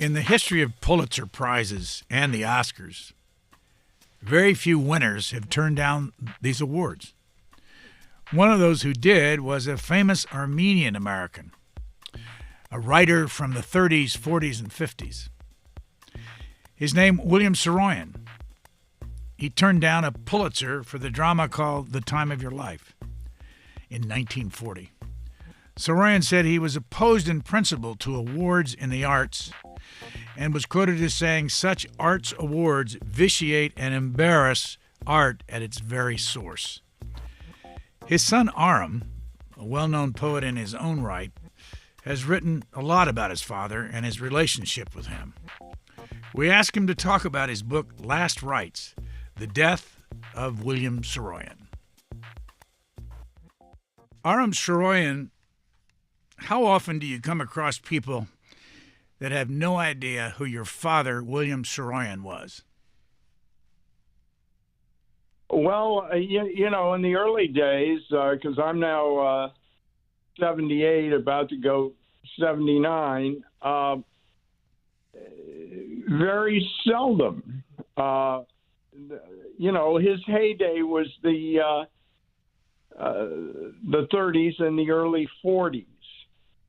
In the history of Pulitzer Prizes and the Oscars, very few winners have turned down these awards. One of those who did was a famous Armenian-American, a writer from the 30s, 40s, and 50s. His name, William Saroyan. He turned down a Pulitzer for the drama called The Time of Your Life in 1940. Saroyan said he was opposed in principle to awards in the arts and was quoted as saying such arts awards vitiate and embarrass art at its very source. His son Aram, a well-known poet in his own right, has written a lot about his father and his relationship with him. We asked him to talk about his book Last Rites, The Death of William Saroyan. Aram Saroyan, how often do you come across people that have no idea who your father, William Saroyan, was? Well, in the early days, because I'm now 78, about to go 79, very seldom. His heyday was the 30s and the early 40s.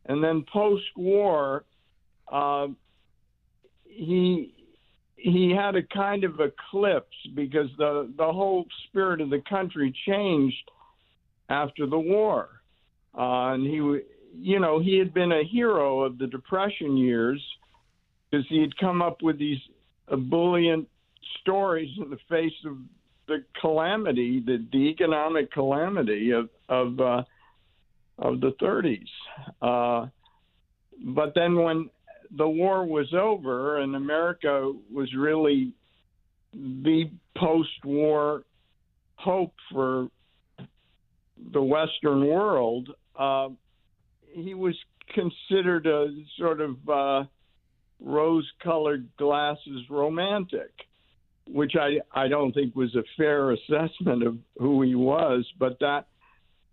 And then post-war, he had a kind of eclipse because the whole spirit of the country changed after the war. And he had been a hero of the Depression years because he had come up with these ebullient stories in the face of the calamity, the economic calamity of the 30s. But then when the war was over and America was really the post-war hope for the Western world, he was considered a sort of rose-colored glasses romantic, which I don't think was a fair assessment of who he was, but that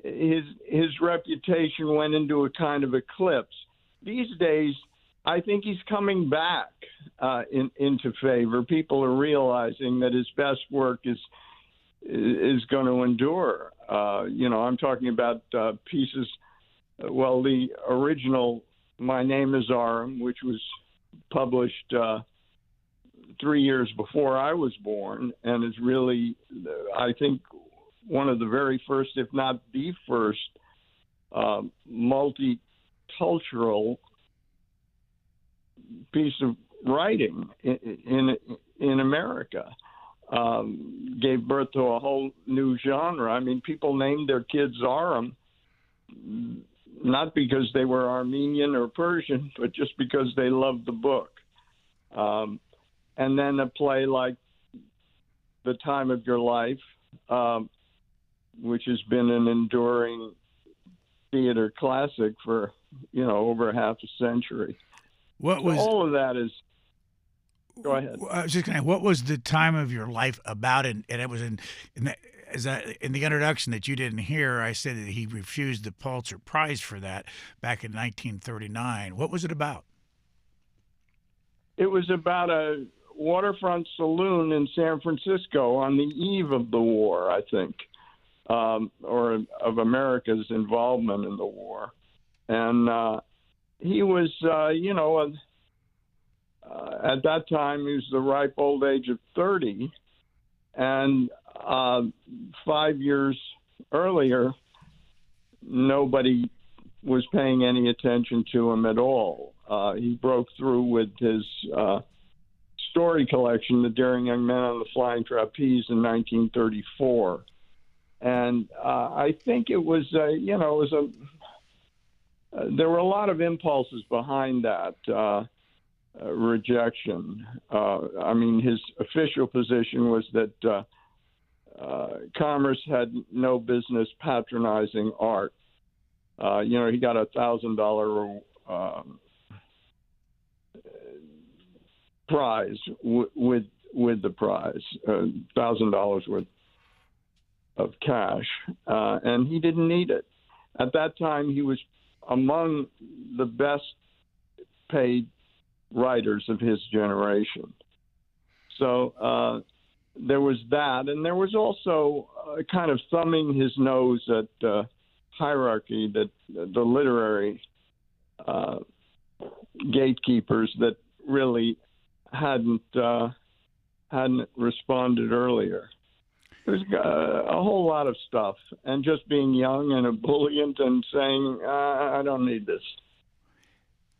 his reputation went into a kind of eclipse. These days, I think he's coming back into favor. People are realizing that his best work is going to endure. I'm talking about pieces. Well, the original "My Name Is Aram," which was published 3 years before I was born, and is really, I think, one of the very first, if not the first, multicultural piece of writing in America. Gave birth to a whole new genre. I mean, people named their kids Aram not because they were Armenian or Persian, but just because they loved the book. And then a play like The Time of Your Life, which has been an enduring theater classic for, over half a century. All of that is. Go ahead. I was just going to. What was The Time of Your Life about? And it was in the introduction that you didn't hear. I said that he refused the Pulitzer Prize for that back in 1939. What was it about? It was about a waterfront saloon in San Francisco on the eve of the war, I think, or of America's involvement in the war, and he was, at that time, he was the ripe old age of 30. And 5 years earlier, nobody was paying any attention to him at all. He broke through with his story collection, The Daring Young Man on the Flying Trapeze, in 1934. And I think it was, there were a lot of impulses behind that rejection. His official position was that commerce had no business patronizing art. He got a $1,000 prize with the prize, $1,000 worth of cash, and he didn't need it. At that time, he was among the best paid writers of his generation. So there was that, and there was also kind of thumbing his nose at hierarchy, that the literary gatekeepers that really hadn't responded earlier. There's a whole lot of stuff, and just being young and ebullient and saying, I don't need this.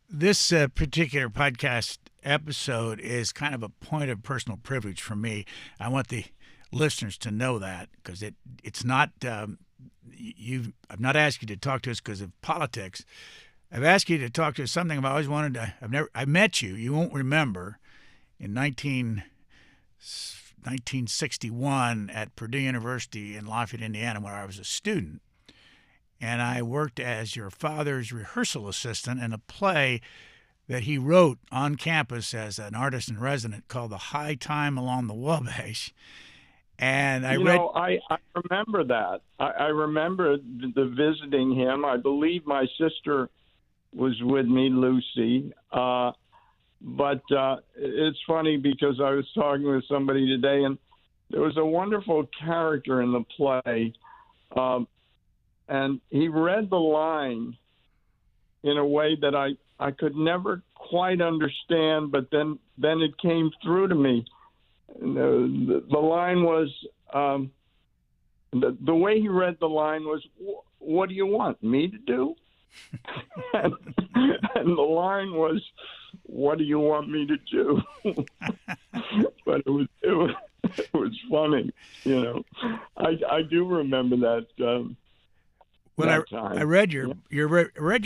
This particular podcast episode is kind of a point of personal privilege for me. I want the listeners to know that, because it's not I've not asked you to talk to us because of politics. I've asked you to talk to us something I've always wanted to. I met you. You won't remember, in 1961 at Purdue University in Lafayette, Indiana, where I was a student. And I worked as your father's rehearsal assistant in a play that he wrote on campus as an artist in resident called The High Time Along the Wabash. And I remember that. I remember the visiting him. I believe my sister was with me, Lucy. But it's funny because I was talking with somebody today, and there was a wonderful character in the play. And he read the line in a way that I could never quite understand, but then it came through to me. The line was, the way he read the line was, what do you want me to do? and the line was, what do you want me to do? But it was funny, you know. I do remember that. Well, I read your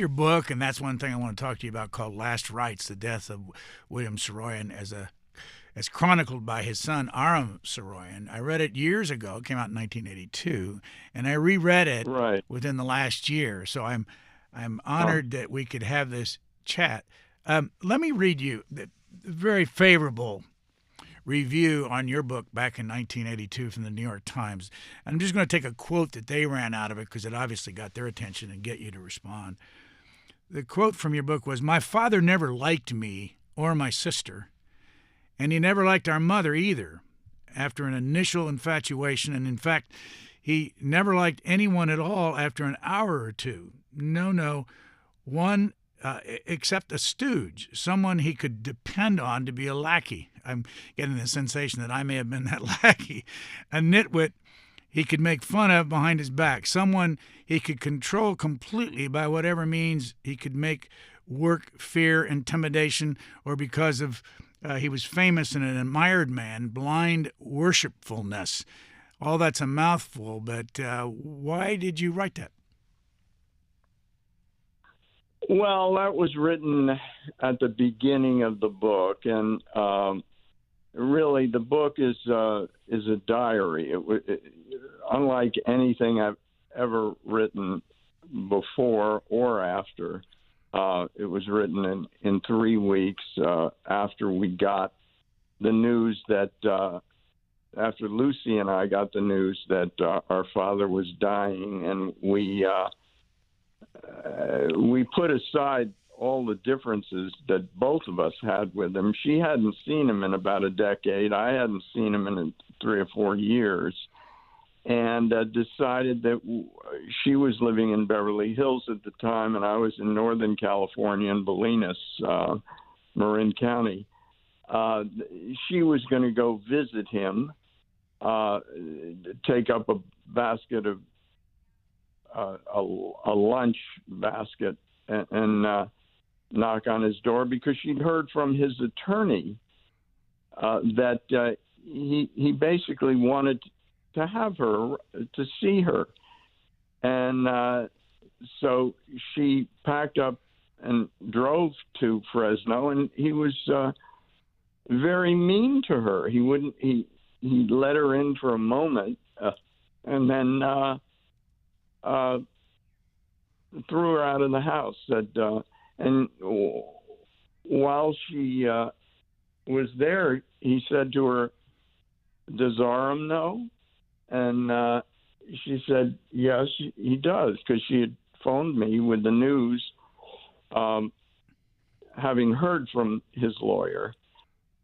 book, and that's one thing I want to talk to you about, called Last Rites: The Death of William Saroyan, as chronicled by his son Aram Saroyan. I read it years ago. It came out in 1982, and I reread it within the last year. So I'm honored that we could have this chat. Let me read you the very favorable review on your book back in 1982 from the New York Times. I'm just going to take a quote that they ran out of it because it obviously got their attention and get you to respond. The quote from your book was, "My father never liked me or my sister, and he never liked our mother either after an initial infatuation, and in fact, he never liked anyone at all after an hour or two. No, one except a stooge, someone he could depend on to be a lackey." I'm getting the sensation that I may have been that lackey. "A nitwit he could make fun of behind his back, someone he could control completely by whatever means he could make work, fear, intimidation, or because of he was famous and an admired man, blind worshipfulness." All that's a mouthful, but why did you write that? Well, that was written at the beginning of the book, and really, the book is a diary. Unlike anything I've ever written before or after, it was written in 3 weeks after we got the news that after Lucy and I got the news that our father was dying, and we put aside all the differences that both of us had with him. She hadn't seen him in about a decade. I hadn't seen him in 3 or 4 years, and decided that she was living in Beverly Hills at the time, and I was in Northern California in Bolinas, Marin County. She was going to go visit him, take up a basket of a lunch basket and knock on his door, because she'd heard from his attorney that he basically wanted to have her, to see her. And so she packed up and drove to Fresno, and he was very mean to her. He let her in for a moment and then threw her out of the house. And while she was there, he said to her, "Does Aram know?" And she said, "Yes, he does," because she had phoned me with the news. having heard from his lawyer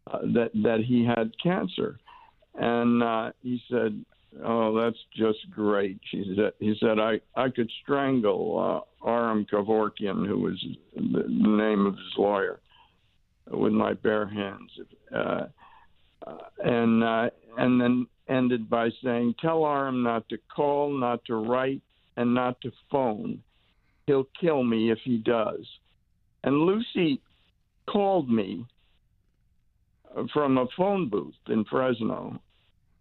that he had cancer. And he said, "Oh, that's just great." He said, I could strangle Aram Kevorkian, who was the name of his lawyer, with my bare hands. And then ended by saying, "Tell Aram not to call, not to write, and not to phone. He'll kill me if he does." And Lucy called me from a phone booth in Fresno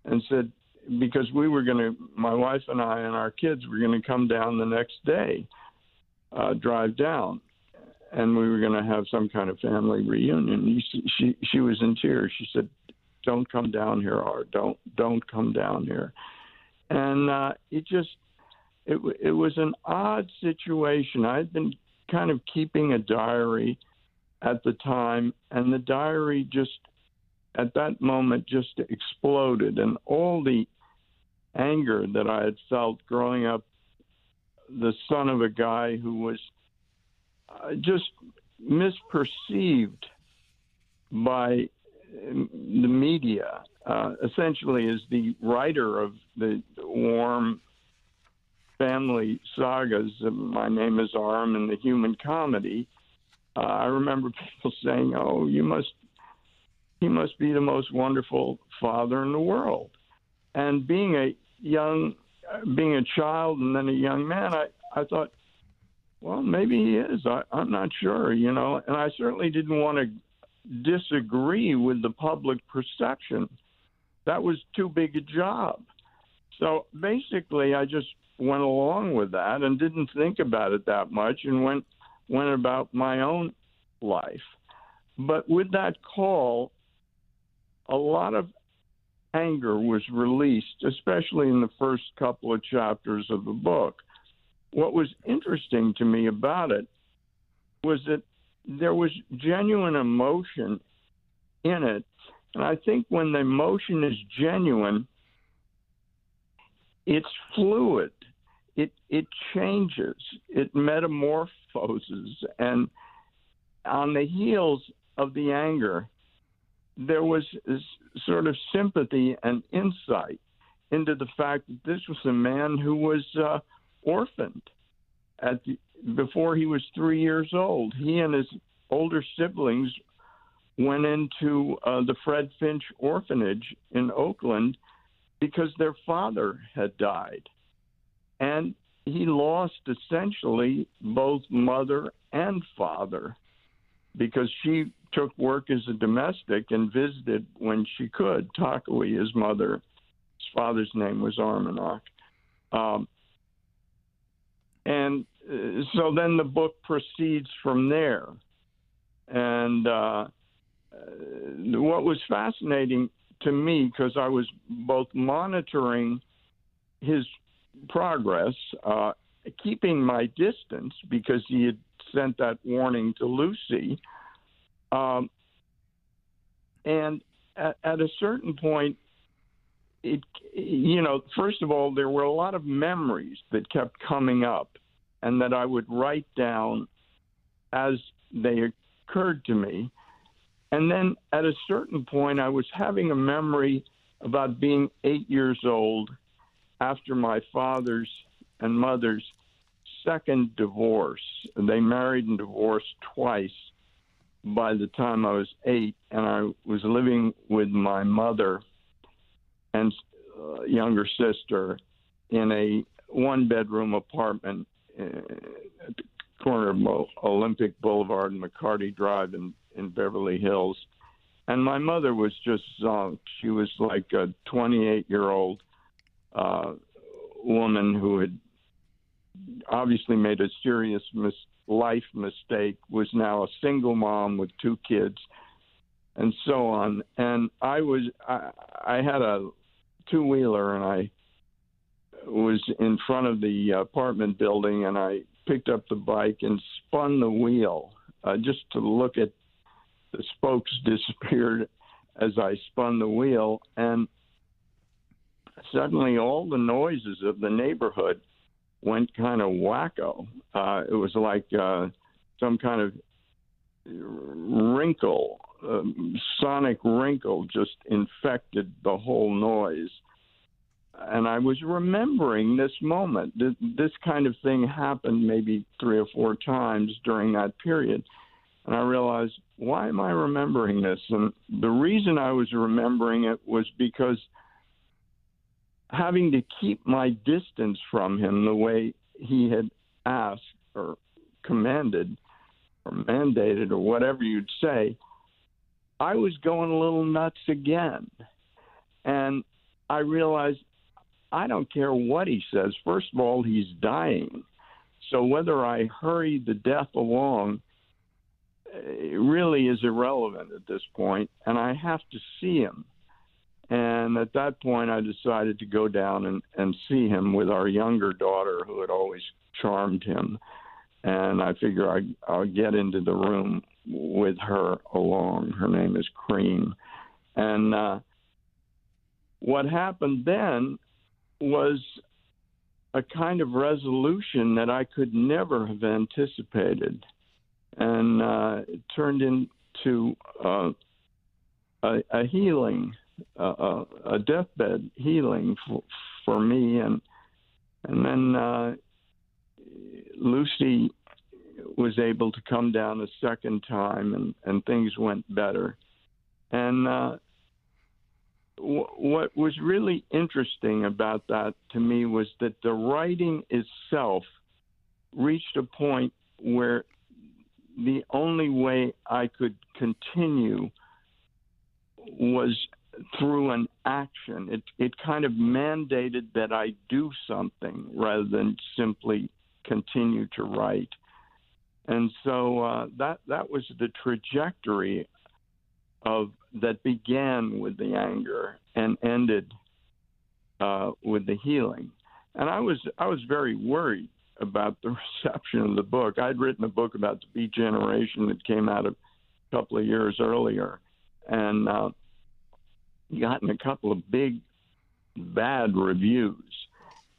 and said, because my wife and I and our kids were going to come down the next day, drive down, and we were going to have some kind of family reunion. She was in tears. She said, "Don't come down here, Art. Don't come down here." And it was an odd situation. I'd been kind of keeping a diary at the time, and the diary just at that moment just exploded, and all the anger that I had felt growing up, the son of a guy who was just misperceived by the media, essentially as the writer of the warm family sagas, My Name is Aram and The Human Comedy. I remember people saying, "Oh, he must be the most wonderful father in the world." And being a child and then a young man, I thought, well, maybe he is. I'm not sure, And I certainly didn't want to disagree with the public perception. That was too big a job. So basically, I just went along with that and didn't think about it that much and went about my own life. But with that call, a lot of anger was released, especially in the first couple of chapters of the book. What was interesting to me about it was that there was genuine emotion in it. And I think when the emotion is genuine, it's fluid. It changes. It metamorphoses. And on the heels of the anger, there was this sort of sympathy and insight into the fact that this was a man who was orphaned before he was 3 years old. He and his older siblings went into the Fred Finch orphanage in Oakland because their father had died. And he lost essentially both mother and father because she took work as a domestic and visited when she could. Takawi, his father's name was Armenian. And so then the book proceeds from there. And what was fascinating to me, because I was both monitoring his progress, keeping my distance because he had sent that warning to Lucy, and at a certain point, first of all, there were a lot of memories that kept coming up and that I would write down as they occurred to me. And then at a certain point, I was having a memory about being 8 years old after my father's and mother's second divorce. They married and divorced twice by the time I was 8, and I was living with my mother and younger sister in a one-bedroom apartment at the corner of Olympic Boulevard and McCarty Drive in Beverly Hills. And my mother was just zonked. She was like a 28-year-old woman who had obviously made a serious life mistake, was now a single mom with 2 kids, and so on. And I had a two-wheeler, and I was in front of the apartment building, and I picked up the bike and spun the wheel just to look at the spokes disappeared as I spun the wheel, and suddenly all the noises of the neighborhood went kind of wacko. It was like some kind of wrinkle, sonic wrinkle just infected the whole noise. And I was remembering this moment. This kind of thing happened maybe 3 or 4 times during that period. And I realized, why am I remembering this? And the reason I was remembering it was because having to keep my distance from him the way he had asked or commanded or mandated or whatever you'd say, I was going a little nuts again. And I realized, I don't care what he says. First of all, he's dying. So whether I hurry the death along, it really is irrelevant at this point, and I have to see him. And at that point, I decided to go down and see him with our younger daughter, who had always charmed him. And I figure I'll get into the room with her along. Her name is Cream. And what happened then was a kind of resolution that I could never have anticipated. And it turned into a healing, a deathbed healing for me. And then Lucy was able to come down a second time, and things went better. And what was really interesting about that to me was that the writing itself reached a point where the only way I could continue was through an action. It kind of mandated that I do something rather than simply continue to write. And so that was the trajectory of that began with the anger and ended with the healing. And I was very worried about the reception of the book. I'd written a book about the Beat Generation that came out a couple of years earlier, and gotten a couple of big bad reviews.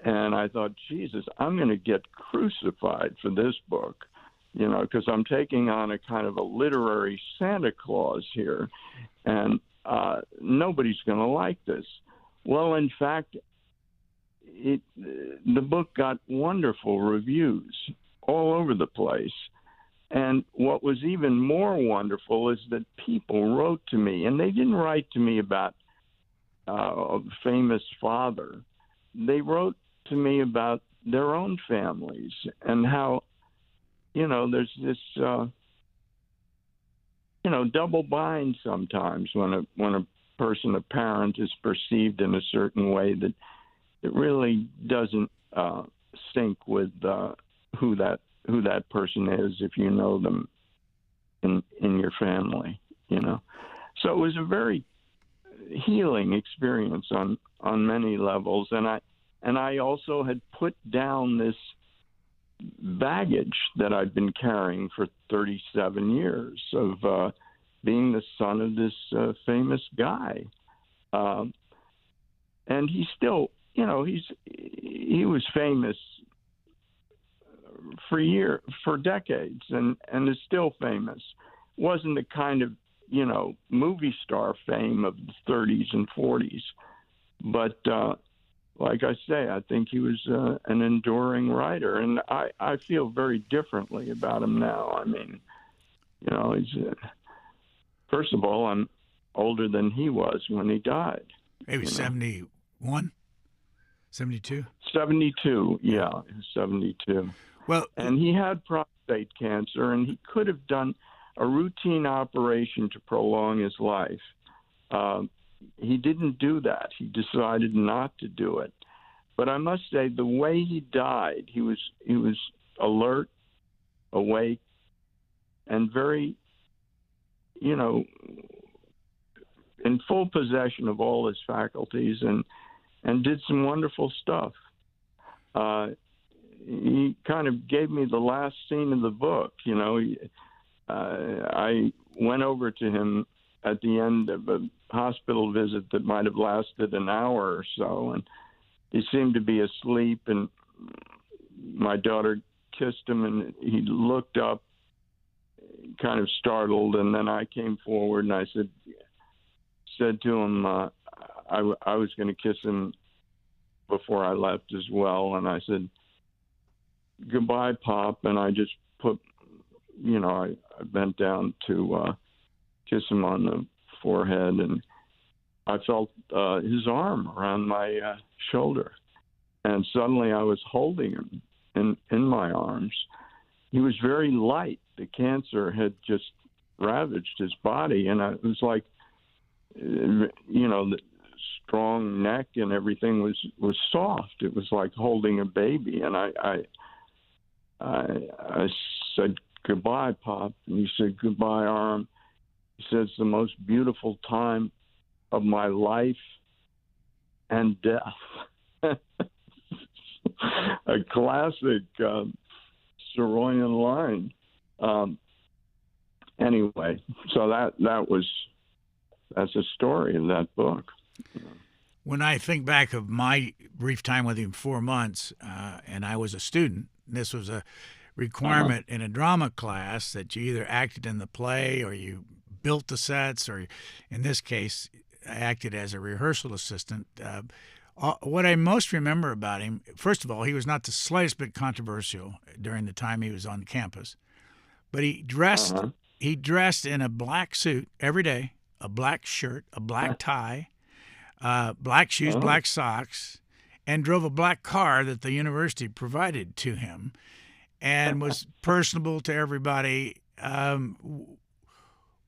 And I thought, Jesus, I'm going to get crucified for this book, because I'm taking on a kind of a literary Santa Claus here, and nobody's going to like this. Well, in fact, the book got wonderful reviews all over the place. And what was even more wonderful is that people wrote to me, and they didn't write to me about a famous father. They wrote to me about their own families and how, there's this, double bind sometimes when a person, a parent, is perceived in a certain way that it really doesn't sync with who that person is if you know them in your family, So it was a very healing experience on many levels, and I also had put down this baggage that I'd been carrying for 37 years of being the son of this famous guy, and he still, he was famous for decades, and is still famous. Wasn't the kind of movie star fame of the 30s and 40s, but like I say, I think he was an enduring writer, and I feel very differently about him now. I mean, he's first of all, I'm older than he was when he died. He was 71, 72? 72, yeah, 72. Well, and he had prostate cancer, and he could have done a routine operation to prolong his life. He didn't do that. He decided not to do it. But I must say, the way he died, he was alert, awake, and very, in full possession of all his faculties, and did some wonderful stuff. He kind of gave me the last scene of the book. I went over to him at the end of a hospital visit that might have lasted an hour or so, and he seemed to be asleep, and my daughter kissed him, and he looked up, kind of startled, and then I came forward and I said to him, I was going to kiss him before I left as well, and I said, "Goodbye, Pop," and I just put, I bent down to kiss him on the forehead, and I felt his arm around my shoulder, and suddenly I was holding him in my arms. He was very light. The cancer had just ravaged his body, and it was like, the strong neck and everything was soft. It was like holding a baby, and I said, "Goodbye, Pop," and he said, "Goodbye, Aram." He said, "It's the most beautiful time of my life and death." A classic Saroyan line. Anyway, so that's the story of that book. When I think back of my brief time with him, 4 months, and I was a student, this was a requirement in a drama class that you either acted in the play or you built the sets, or in this case, I acted as a rehearsal assistant. What I most remember about him, first of all, he was not the slightest bit controversial during the time he was on campus, but he dressed in a black suit every day, a black shirt, a black tie, black shoes, black socks, and drove a black car that the university provided to him, and was personable to everybody. When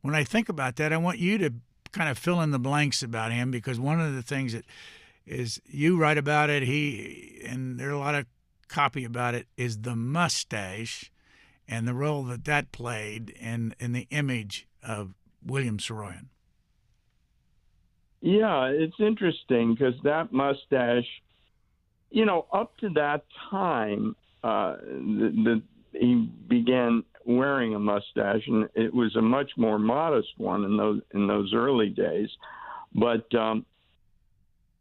I think about that, I want you to kind of fill in the blanks about him, because one of the things that is you write about it, and there's a lot of copy about it, is the mustache and the role that played in the image of William Saroyan. Yeah, it's interesting because that mustache, up to that time, he began wearing a mustache, and it was a much more modest one in those early days. But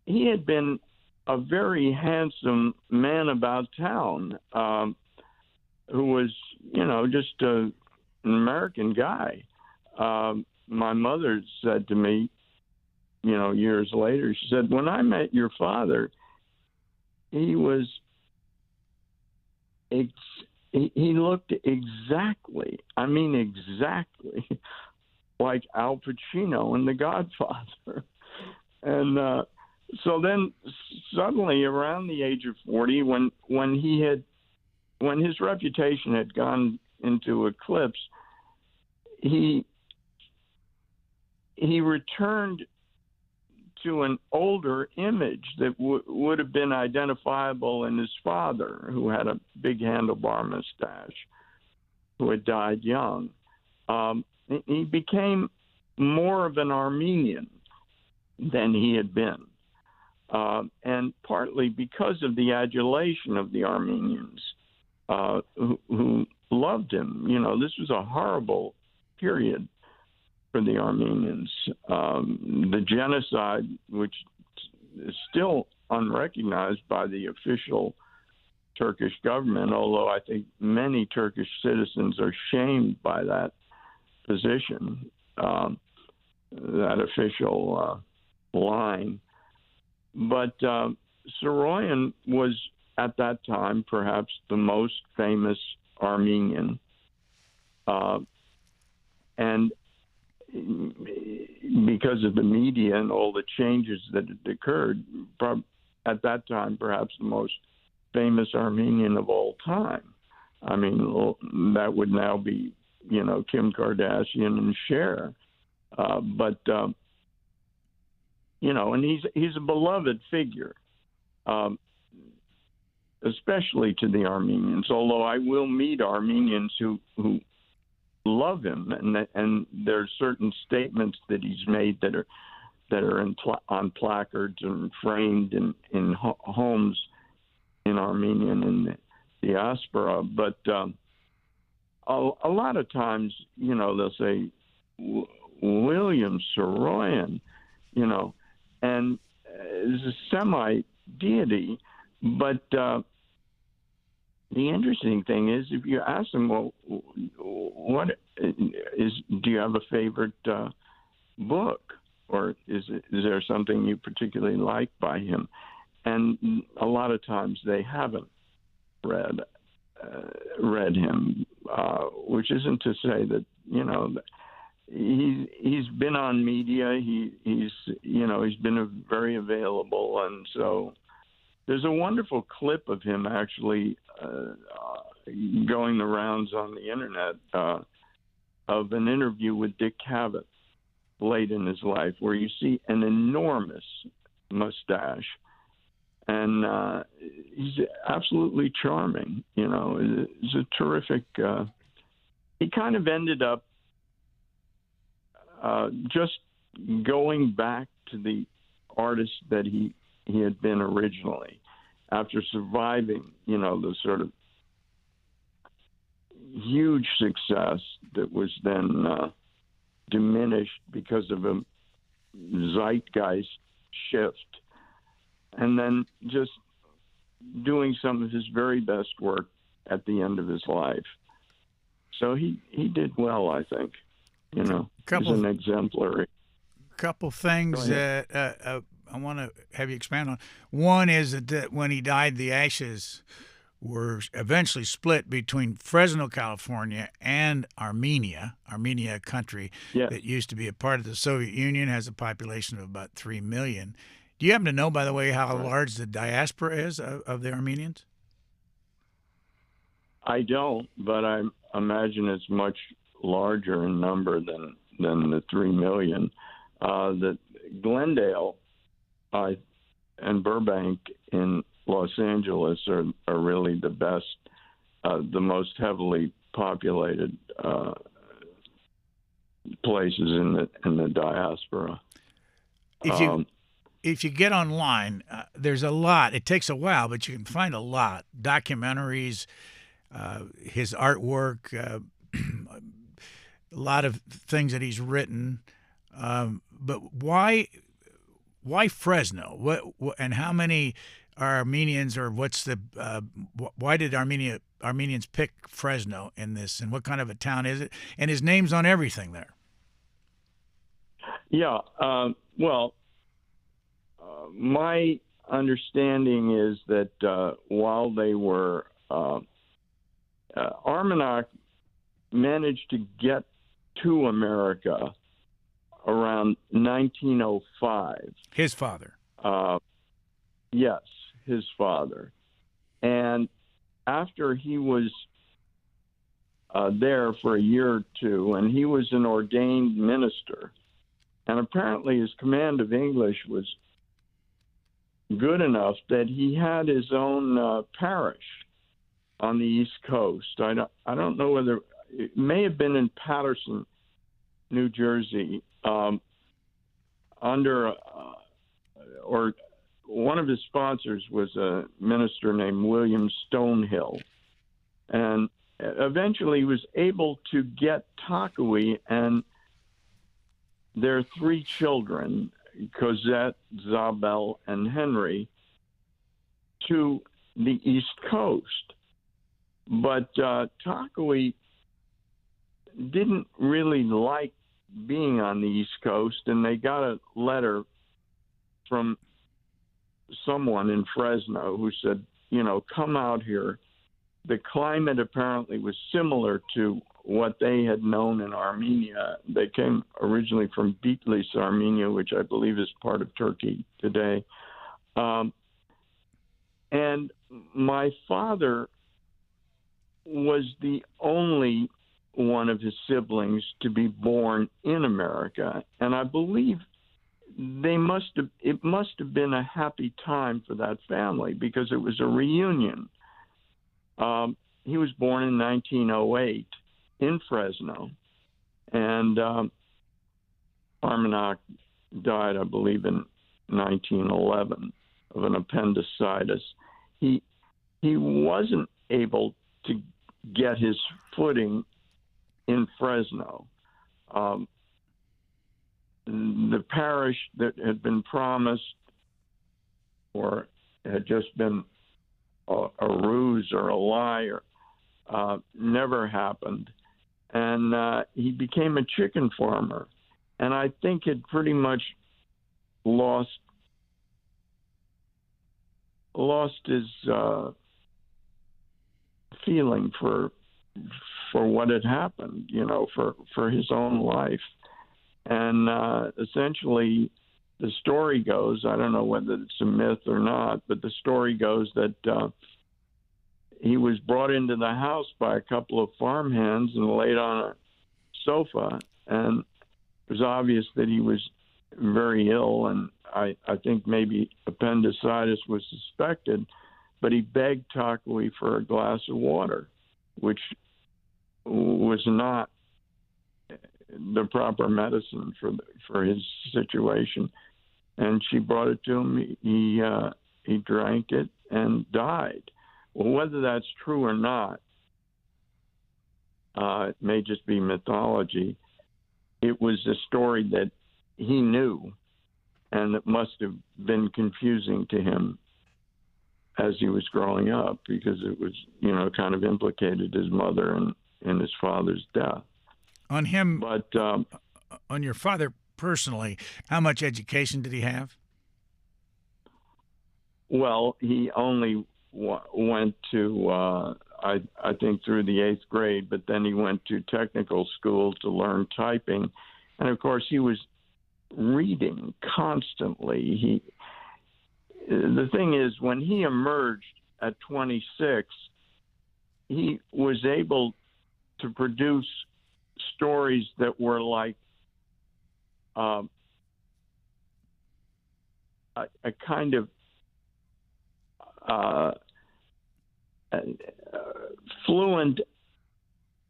he had been a very handsome man about town, who was, just an American guy. My mother said to me, years later, she said, "When I met your father, he was he looked exactly like Al Pacino in The Godfather." And so then suddenly around the age of 40, when his reputation had gone into eclipse, he returned to an older image that would have been identifiable in his father, who had a big handlebar mustache, who had died young. He became more of an Armenian than he had been. And partly because of the adulation of the Armenians who loved him. This was a horrible period for the Armenians. The genocide, which is still unrecognized by the official Turkish government, although I think many Turkish citizens are shamed by that position, that official line. But Saroyan was, at that time, perhaps the most famous Armenian. And because of the media and all the changes that had occurred, at that time, perhaps the most famous Armenian of all time. I mean, that would now be, Kim Kardashian and Cher. And he's a beloved figure, especially to the Armenians, although I will meet Armenians who love him, and there are certain statements that he's made that are on placards and framed in homes in Armenia and in the diaspora. But a lot of times, they'll say William Saroyan, and is a semi-deity, but the interesting thing is, if you ask them, well, do you have a favorite book, or is there something you particularly like by him? And a lot of times they haven't read him, which isn't to say that he's been on media. He's been very available, and so there's a wonderful clip of him actually going the rounds on the internet of an interview with Dick Cavett late in his life, where you see an enormous mustache, and he's absolutely charming. He's a terrific. He kind of ended up just going back to the artist that he had been originally, after surviving, the sort of huge success that was then diminished because of a zeitgeist shift, and then just doing some of his very best work at the end of his life. So he did well, I think. He's an exemplary. Couple things that I want to have you expand on. One is that when he died, the ashes were eventually split between Fresno, California, and Armenia, a country that used to be a part of the Soviet Union, has a population of about 3 million. Do you happen to know, by the way, how large the diaspora is of the Armenians? I don't, but I imagine it's much larger in number than the 3 million. That Glendale and Burbank in Los Angeles are really the best, the most heavily populated places in the diaspora. If you get online, there's a lot. It takes a while, but you can find a lot. Documentaries, his artwork, a lot of things that he's written. But why Fresno? What and how many are Armenians, or what's the why did Armenians pick Fresno in this, and what kind of a town is it? And his name's on everything there. Yeah. My understanding is that while they were Armagnac managed to get to America around 1905. His father. Yes, his father. And after he was there for a year or two, and he was an ordained minister, and apparently his command of English was good enough that he had his own parish on the East Coast. I don't know whether it may have been in Paterson, New Jersey, or one of his sponsors was a minister named William Stonehill, and eventually he was able to get Takui and their 3 children, Cosette, Zabel, and Henry, to the East Coast. But Takui didn't really like being on the East Coast, and they got a letter from someone in Fresno who said, come out here. The climate apparently was similar to what they had known in Armenia. They came originally from Bitlis, Armenia, which I believe is part of Turkey today. And my father was the only one of his siblings to be born in America, and I believe it must have been a happy time for that family, because it was a reunion. He was born in 1908 in Fresno, and Armagnac died, I believe, in 1911 of an appendicitis. He wasn't able to get his footing in Fresno. The parish that had been promised, or had just been a ruse or a lie, never happened. And he became a chicken farmer. And I think it pretty much lost his feeling for what had happened, for his own life. And essentially, the story goes, I don't know whether it's a myth or not, but the story goes that he was brought into the house by a couple of farmhands and laid on a sofa, and it was obvious that he was very ill, and I think maybe appendicitis was suspected, but he begged Takui for a glass of water, which was not the proper medicine for his situation. And she brought it to him. He drank it and died. Well, whether that's true or not, it may just be mythology. It was a story that he knew, and it must have been confusing to him as he was growing up, because it was, kind of implicated his mother in his father's death. On him, but on your father personally, how much education did he have? Well, he only went to, I think, through the 8th grade, but then he went to technical school to learn typing. And, of course, he was reading constantly. The thing is, when he emerged at 26, he was able to produce stories that were like a kind of fluent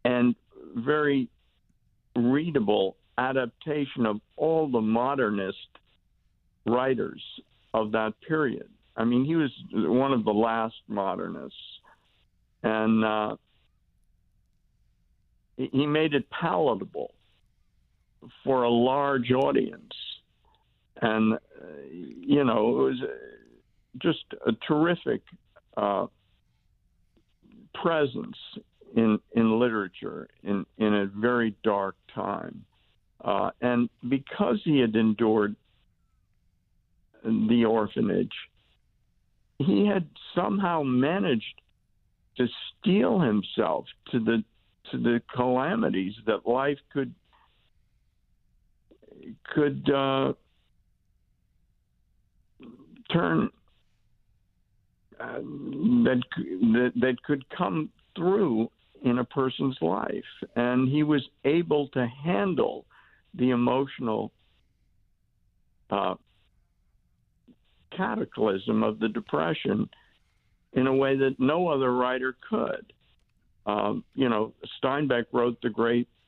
and very readable adaptation of all the modernist writers of that period. I mean, he was one of the last modernists, and he made it palatable for a large audience. And, it was just a terrific presence in literature in a very dark time. And because he had endured the orphanage, he had somehow managed to steel himself to the calamities that life could turn that could come through in a person's life, and he was able to handle the emotional cataclysm of the Depression in a way that no other writer could. Steinbeck wrote The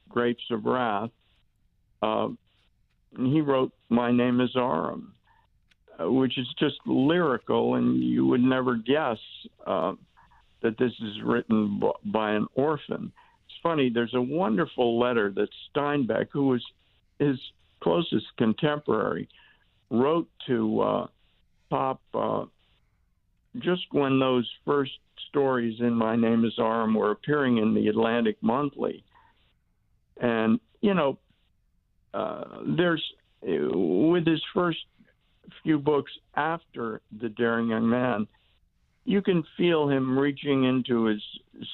Grapes of Wrath. He wrote My Name is Aram, which is just lyrical, and you would never guess that this is written by an orphan. It's funny, there's a wonderful letter that Steinbeck, who was his closest contemporary, wrote to Pop just when those first stories in My Name is Aram were appearing in the Atlantic Monthly. And, there's, with his first few books after The Daring Young Man, you can feel him reaching into his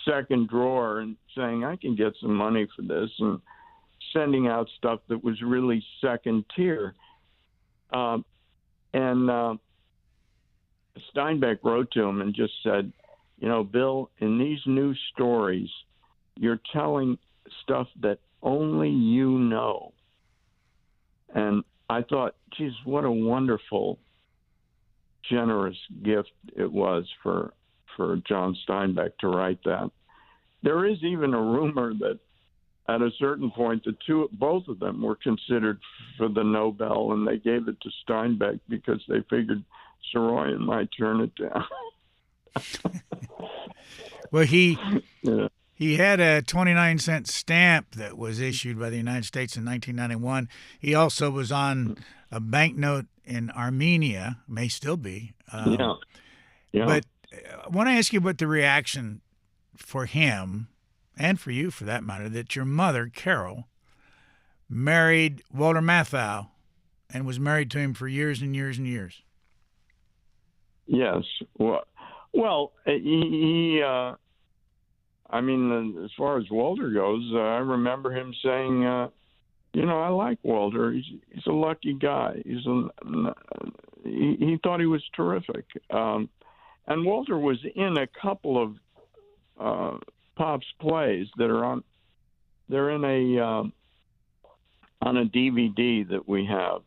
second drawer and saying, I can get some money for this, and sending out stuff that was really second tier. And Steinbeck wrote to him and just said, Bill, in these new stories, you're telling stuff that only you know. And I thought, geez, what a wonderful, generous gift it was for John Steinbeck to write that. There is even a rumor that at a certain point, both of them were considered for the Nobel, and they gave it to Steinbeck because they figured Saroyan might turn it down. Well, he had a 29-cent stamp that was issued by the United States in 1991. He also was on a banknote in Armenia, may still be. Yeah. But I want to ask you about the reaction for him, and for you for that matter, that your mother, Carol, married Walter Matthau and was married to him for years and years and years. Yes. Well, he I mean, as far as Walter goes, I remember him saying, I like Walter. He's a lucky guy. He thought he was terrific. And Walter was in a couple of Pop's plays that are on. They're in on a DVD that we have.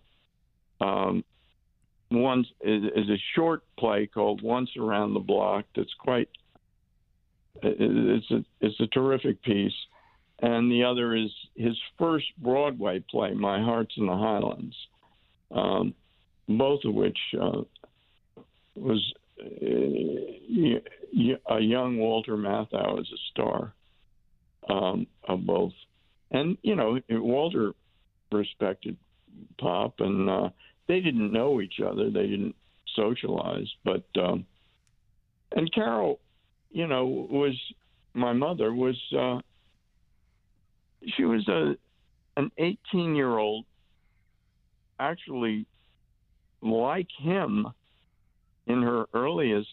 One is a short play called Once Around the Block. That's quite. It's a terrific piece, and the other is his first Broadway play, My Heart's in the Highlands. Both of which was a young Walter Matthau as a star of both. And, Walter respected Pop, and they didn't know each other. They didn't socialize. But, and Carol, my mother was, she was an 18-year-old, actually like him in her earliest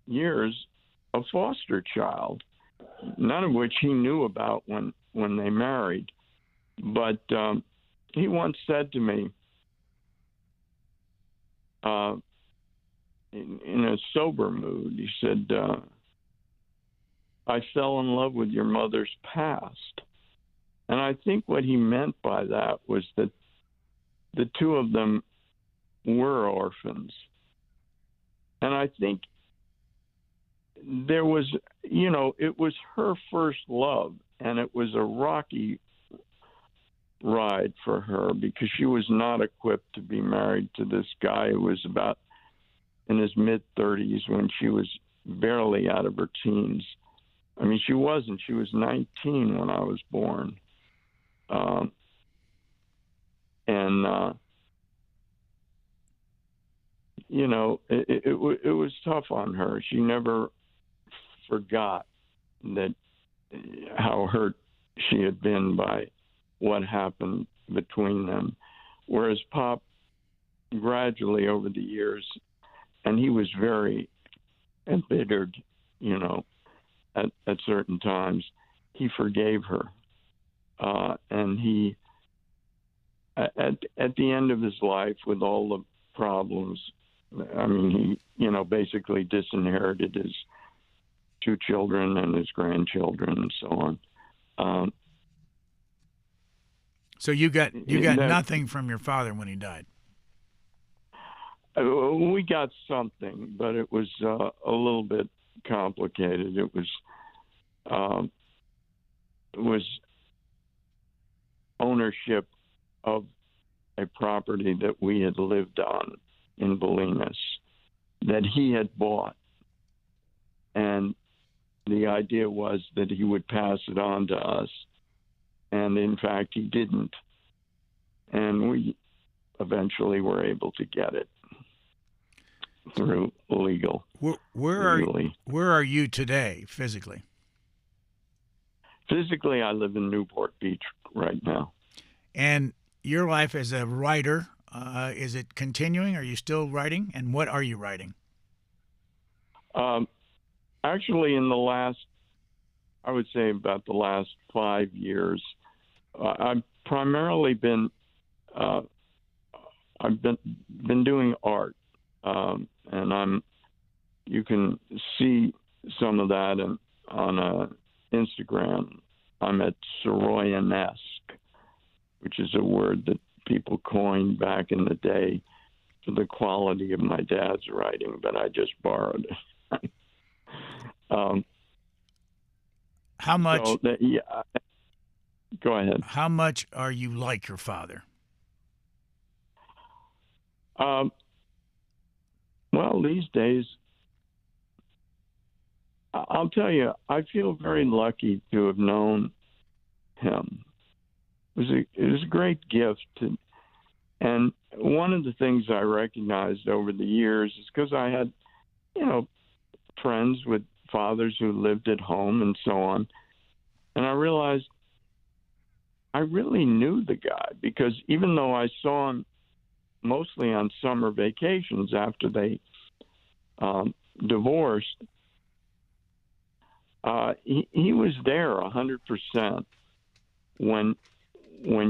years, a foster child, none of which he knew about when they married. But he once said to me, in a sober mood, he said, I fell in love with your mother's past. And I think what he meant by that was that the two of them were orphans. And I think there was, it was her first love, and it was a rocky ride for her because she was not equipped to be married to this guy who was about in his mid-30s when she was barely out of her teens. I mean, she wasn't. She was 19 when I was born. It was tough on her. She never forgot how hurt she had been by what happened between them. Whereas Pop, gradually over the years, and he was very embittered, at certain times, he forgave her. And he, at the end of his life, with all the problems, I mean, he, basically disinherited his two children and his grandchildren and so on. So you got nothing from your father when he died? We got something, but it was a little bit complicated. It was ownership of a property that we had lived on in Bolinas that he had bought. And the idea was that he would pass it on to us. And in fact, he didn't. And we eventually were able to get it through legally. Where are you today, physically? Physically, I live in Newport Beach right now. And your life as a writer, is it continuing? Are you still writing? And what are you writing? Actually, in the last, I would say about the last 5 years, I've primarily been, I've been doing art, and you can see some of that on Instagram. I'm at Saroyan-esque, which is a word that people coined back in the day for the quality of my dad's writing, but I just borrowed it. How much? Go ahead. How much are you like your father? Well, these days, I'll tell you, I feel very lucky to have known him. It was a great gift. And one of the things I recognized over the years is because I had, friends with fathers who lived at home and so on. And I realized I really knew the guy, because even though I saw him mostly on summer vacations after they divorced, he was there 100% when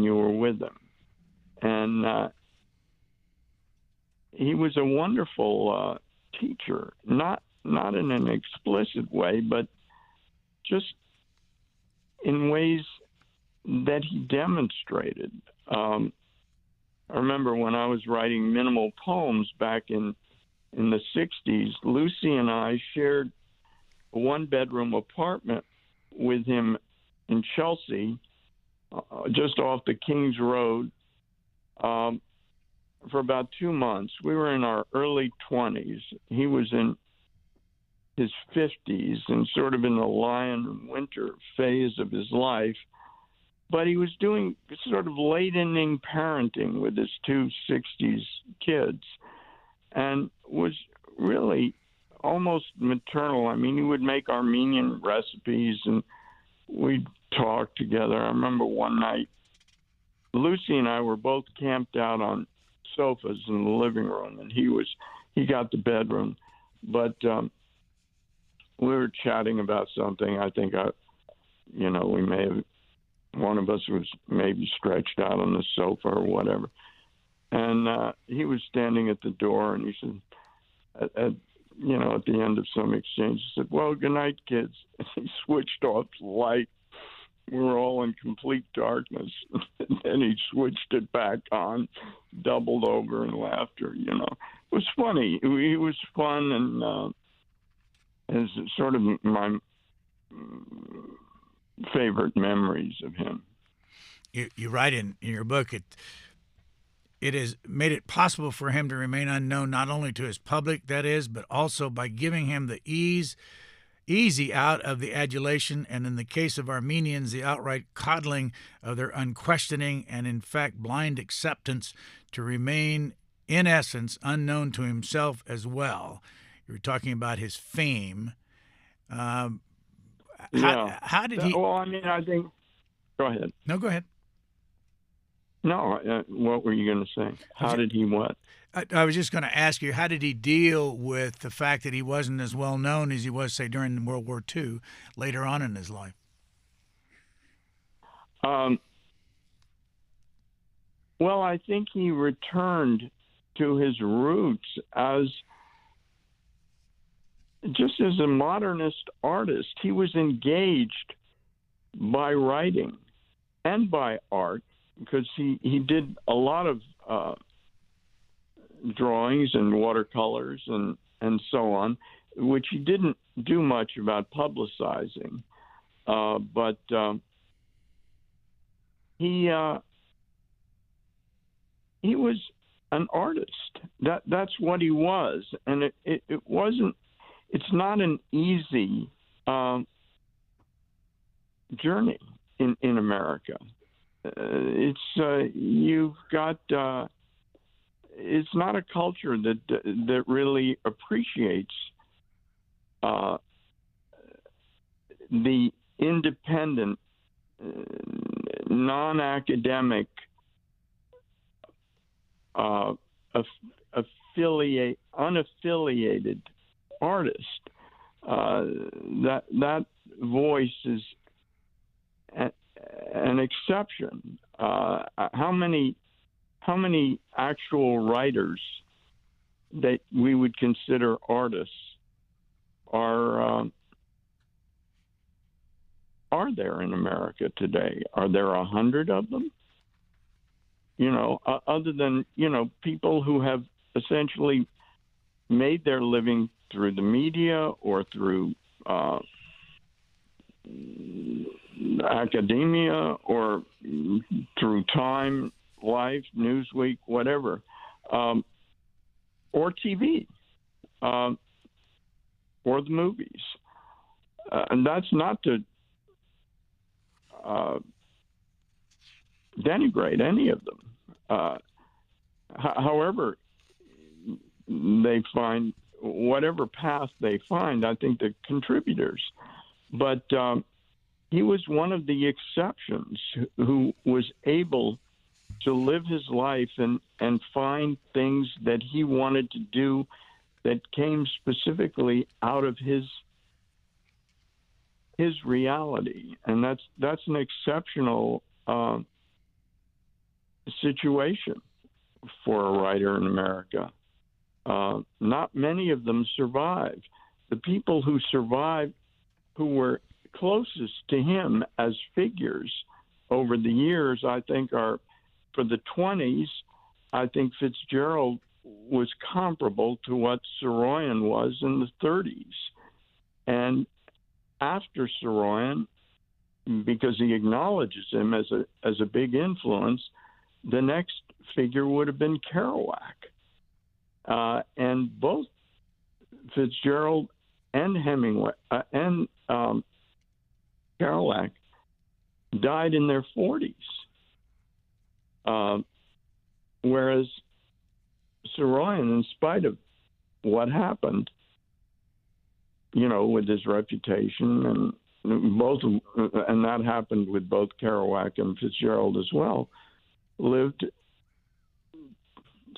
you were with him. And he was a wonderful teacher, not in an explicit way, but just in ways that he demonstrated. I remember when I was writing minimal poems back in the 60s, Lucy and I shared a one-bedroom apartment with him in Chelsea, just off the King's Road, for about 2 months. We were in our early 20s. He was in his 50s and sort of in the lion and winter phase of his life. But he was doing sort of late-inning parenting with his two 60s kids, and was really almost maternal. I mean, he would make Armenian recipes, and we'd talk together. I remember one night, Lucy and I were both camped out on sofas in the living room, and he got the bedroom. But we were chatting about something. I think we may have, one of us was maybe stretched out on the sofa or whatever. And he was standing at the door, and he said, at the end of some exchange, he said, "Well, good night, kids." And he switched off the light. We were all in complete darkness. And then he switched it back on, doubled over in laughter. It was funny. He was fun, and it's sort of my favorite memories of him. You write in your book, it has made it possible for him to remain unknown, not only to his public, that is, but also by giving him the easy out of the adulation, and in the case of Armenians, the outright coddling of their unquestioning and, in fact, blind acceptance to remain, in essence, unknown to himself as well. You were talking about his fame. How did he... Well, I mean, I think... Go ahead. No, go ahead. No, what were you going to say? How did he what? I was just going to ask you, how did he deal with the fact that he wasn't as well known as he was, say, during World War II, later on in his life? Well, I think he returned to his roots as a modernist artist. He was engaged by writing and by art, because he did a lot of drawings and watercolors and so on, which he didn't do much about publicizing. But he was an artist. That's what he was, and it wasn't. It's not an easy journey in America. You've got. It's not a culture that really appreciates the independent, non-academic, unaffiliated artist. That voice is an exception. How many actual writers that we would consider artists are there in America today? Are there 100 of them? Other than, people who have essentially made their living through the media or through academia or through Time, Life, Newsweek, whatever, or TV, or the movies. And that's not to denigrate any of them. However they find whatever path they find, I think the contributors. But he was one of the exceptions who was able to live his life and find things that he wanted to do that came specifically out of his reality. And that's an exceptional situation for a writer in America. Not many of them survived. The people who survived, who were closest to him as figures over the years, I think are, for the 20s, I think Fitzgerald was comparable to what Saroyan was in the 30s. And after Saroyan, because he acknowledges him as a big influence, the next figure would have been Kerouac. And both Fitzgerald and Hemingway and Kerouac died in their 40s, whereas Saroyan, in spite of what happened, with his reputation, and that happened with both Kerouac and Fitzgerald as well, lived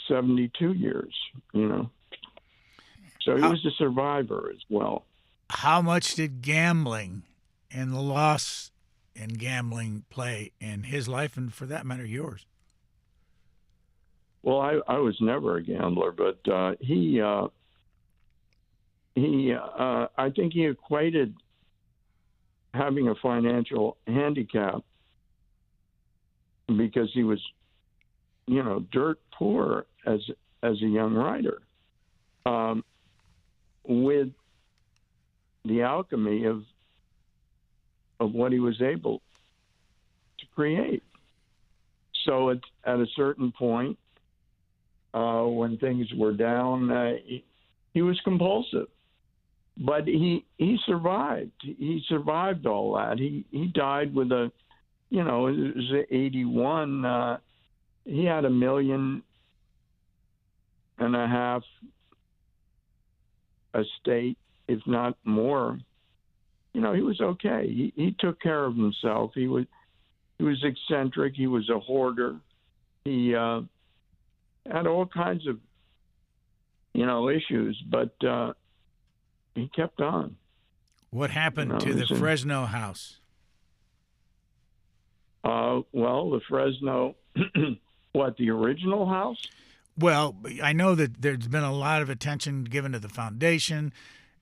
72 years, So he was a survivor as well. How much did gambling and the loss in gambling play in his life, and for that matter, yours? Well, I was never a gambler, but he I think he equated having a financial handicap because he was, dirt poor as a young writer, with the alchemy of what he was able to create. So at a certain point, when things were down, he was compulsive, but he survived. He survived all that. He died with it was 81. He had $1.5 million estate, if not more. He was okay. He took care of himself. He was eccentric. He was a hoarder. He had all kinds of issues, but he kept on. What happened to the Fresno House? Well, the Fresno, the original house? Well, I know that there's been a lot of attention given to the foundation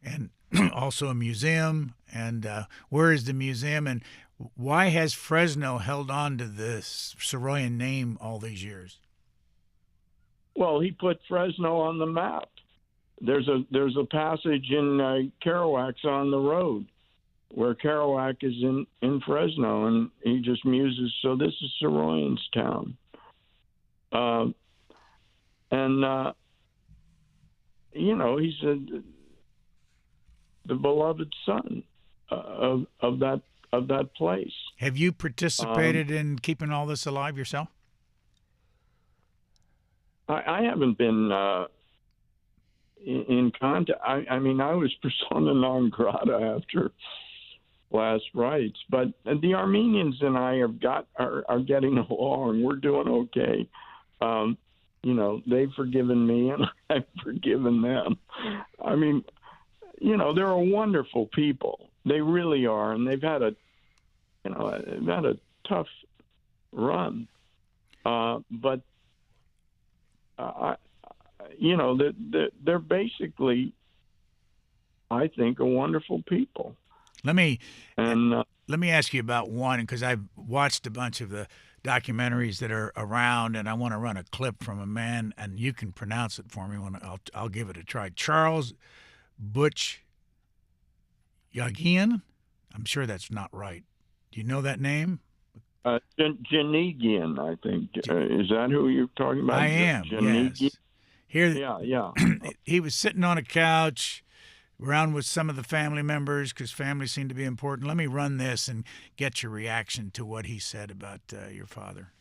and also a museum. And where is the museum? And why has Fresno held on to this Saroyan name all these years? Well, he put Fresno on the map. There's a passage in Kerouac's On the Road where Kerouac is in Fresno, and he just muses, so this is Saroyan's town. He's the beloved son of that place. Have you participated in keeping all this alive yourself? I haven't been in contact. I mean, I was persona non grata after last Rites, but the Armenians and I are getting along. We're doing okay. They've forgiven me and I've forgiven them. I mean, they're wonderful people. They really are, and they've had a tough run. But they're basically, I think, a wonderful people. Let me ask you about one, because I've watched a bunch of the documentaries that are around, and I want to run a clip from a man, and you can pronounce it for me when I'll give it a try. Charles Butch Yagian. I'm sure that's not right. Do you know that name? Janigian, I think. Is that who you're talking about? I am, yes. Yeah. He was sitting on a couch around with some of the family members because family seemed to be important. Let me run this and get your reaction to what he said about your father.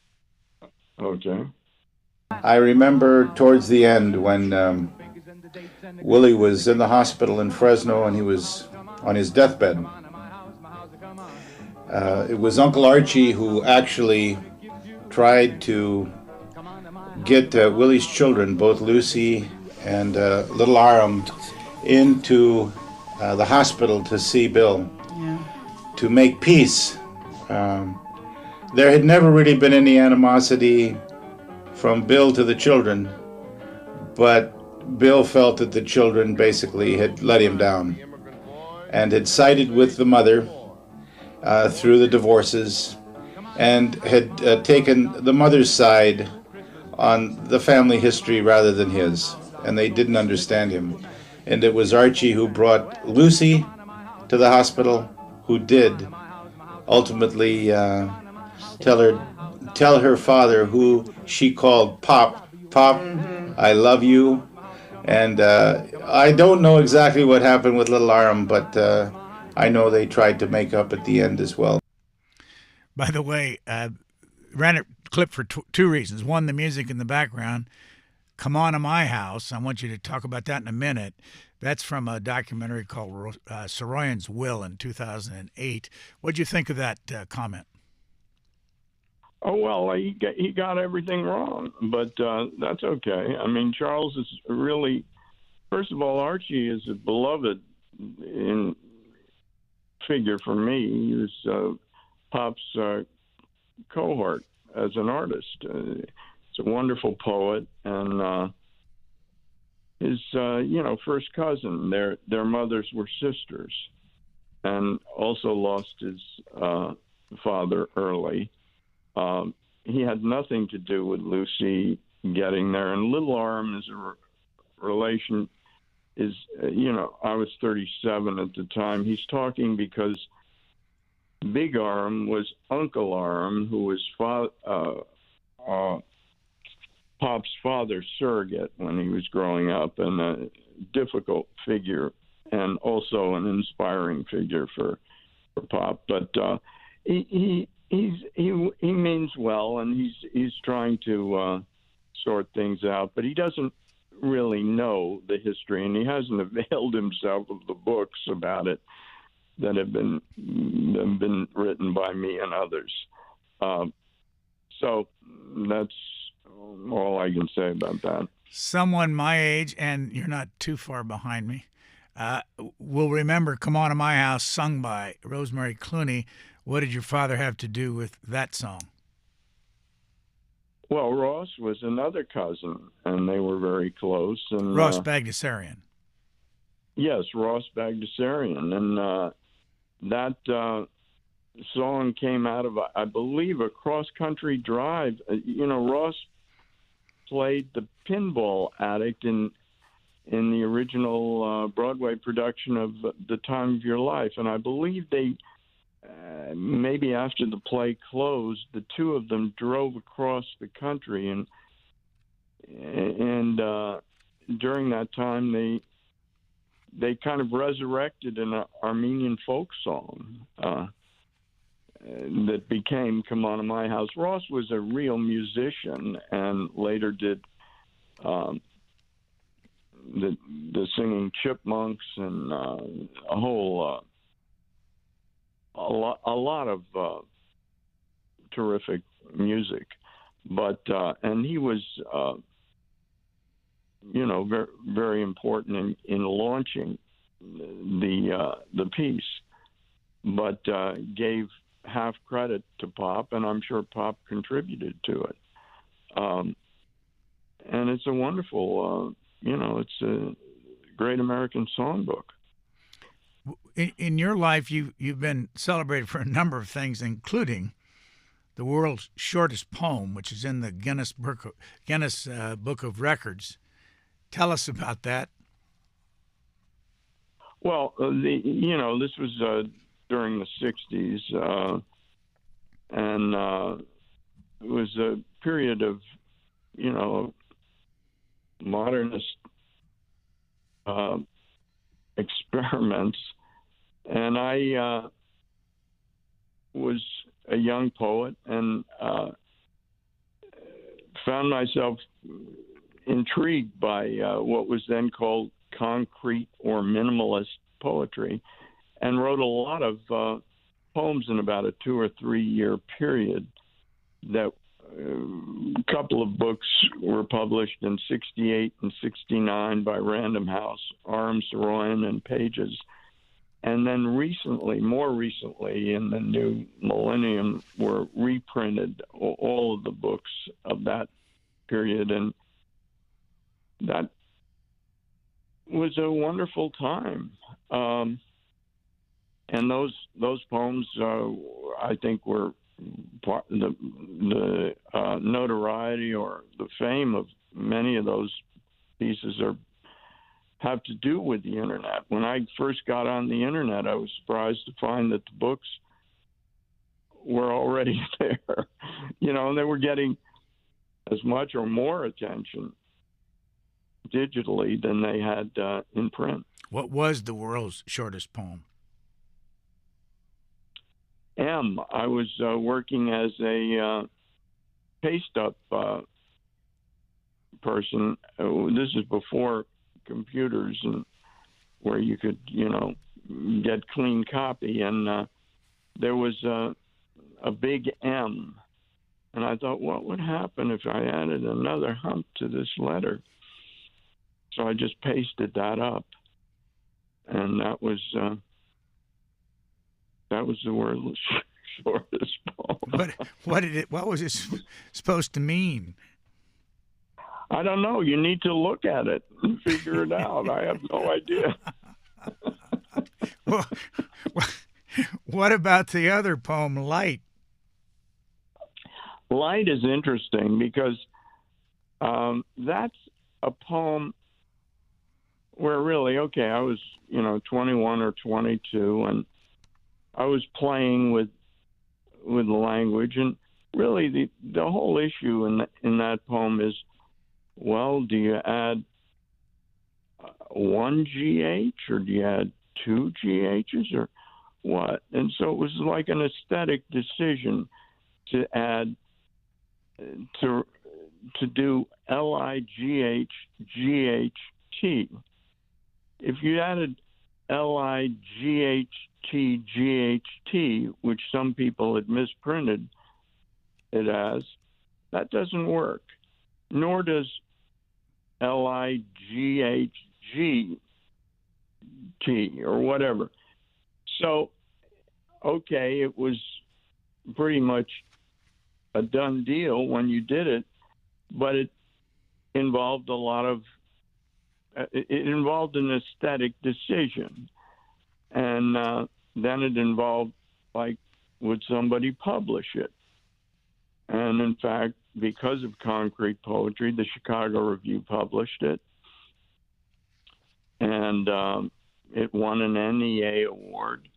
Okay. I remember towards the end when Willie was in the hospital in Fresno and he was on his deathbed. It was Uncle Archie who actually tried to get Willie's children, both Lucy and little Aram, into the hospital to see Bill, to make peace. There had never really been any animosity from Bill to the children, but Bill felt that the children basically had let him down and had sided with the mother through the divorces and had taken the mother's side on the family history rather than his, and they didn't understand him. And it was Archie who brought Lucy to the hospital, who did ultimately tell her father, who she called Pop, I love you. And I don't know exactly what happened with little Aram, but I know they tried to make up at the end as well. By the way, ran a clip for two reasons. One, the music in the background. Come On to My House. I want you to talk about that in a minute. That's from a documentary called Saroyan's Will in 2008. What'd you think of that comment? Oh, well, he got everything wrong, but that's okay. I mean, Charles is really, first of all, Archie is a beloved figure for me. He was Pop's cohort as an artist. He's a wonderful poet, and his first cousin. Their mothers were sisters, and also lost his father early. He had nothing to do with Lucy getting there, and little Aram is a relation. I was 37 at the time. He's talking because Big Aram was Uncle Aram, who was Pop's father's surrogate when he was growing up, and a difficult figure, and also an inspiring figure for Pop. But he means well, and he's trying to sort things out, but he doesn't really know the history, and he hasn't availed himself of the books about it that have been written by me and others. So that's all I can say about that. Someone my age, and you're not too far behind me, will remember Come On to My House, sung by Rosemary Clooney. What did your father have to do with that song? Well, Ross was another cousin, and they were very close. And Ross Bagdasarian. Yes, Ross Bagdasarian. And that song came out of, I believe, a cross-country drive. Ross played the Pinball Addict in the original Broadway production of The Time of Your Life. And I believe they, maybe after the play closed, the two of them drove across the country. And during that time, they kind of resurrected an Armenian folk song that became Come On to My House. Ross was a real musician and later did the Singing Chipmunks and a lot of terrific music. But and he was very, very important in launching the piece, but gave half credit to Pop, and I'm sure Pop contributed to it. And it's a wonderful, it's a great American songbook. In your life, you've been celebrated for a number of things, including the world's shortest poem, which is in the Guinness Book of Records. Tell us about that. Well, this was during the 60s, and it was a period of, modernist experiments. And I was a young poet and found myself intrigued by what was then called concrete or minimalist poetry, and wrote a lot of poems in about a 2 or 3 year period. That a couple of books were published in 68 and 69 by Random House, Aram, Saroyan, and Pages. And then more recently, in the new millennium, were reprinted all of the books of that period. And that was a wonderful time. And those poems, I think, were part the notoriety or the fame of many of those pieces have to do with the internet. When I first got on the internet, I was surprised to find that the books were already there, and they were getting as much or more attention digitally than they had in print. What was the world's shortest poem? I was working as a paste-up person. This is before computers and where you could, get clean copy. And there was a big M. And I thought, what would happen if I added another hump to this letter? So I just pasted that up. And that was the world's shortest poem. What was it supposed to mean? I don't know. You need to look at it and figure it out. I have no idea. Well, what about the other poem, Light? Light is interesting because that's a poem where really, I was, 21 or 22, and I was playing with the language, and really the whole issue in that poem is, well, do you add one GH or do you add two GHs or what? And so it was like an aesthetic decision to add to do LIGH GHT. If you added LIGHT GHT, which some people had misprinted it as, that doesn't work. Nor does LIGHGT or whatever. So, it was pretty much a done deal when you did it, but it involved it involved an aesthetic decision. And then it involved, would somebody publish it? And in fact, because of concrete poetry, the Chicago Review published it. And it won an NEA award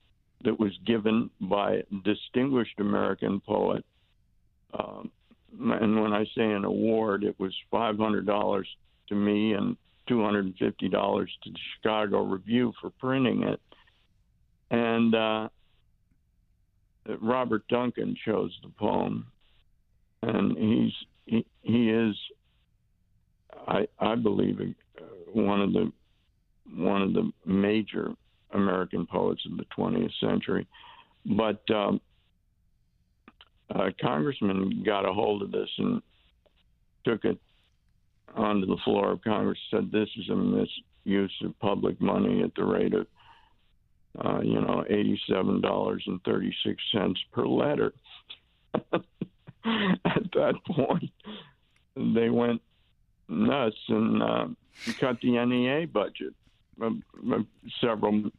that was given by a distinguished American poet. And when I say an award, it was $500 to me and $250 to the Chicago Review for printing it. And Robert Duncan chose the poem, and he is, I believe, one of the major American poets of the 20th century. But a congressman got a hold of this and took it onto the floor of Congress, said this is a misuse of public money at the rate of $87.36 per letter. At that point, they went nuts and cut the NEA budget of several $1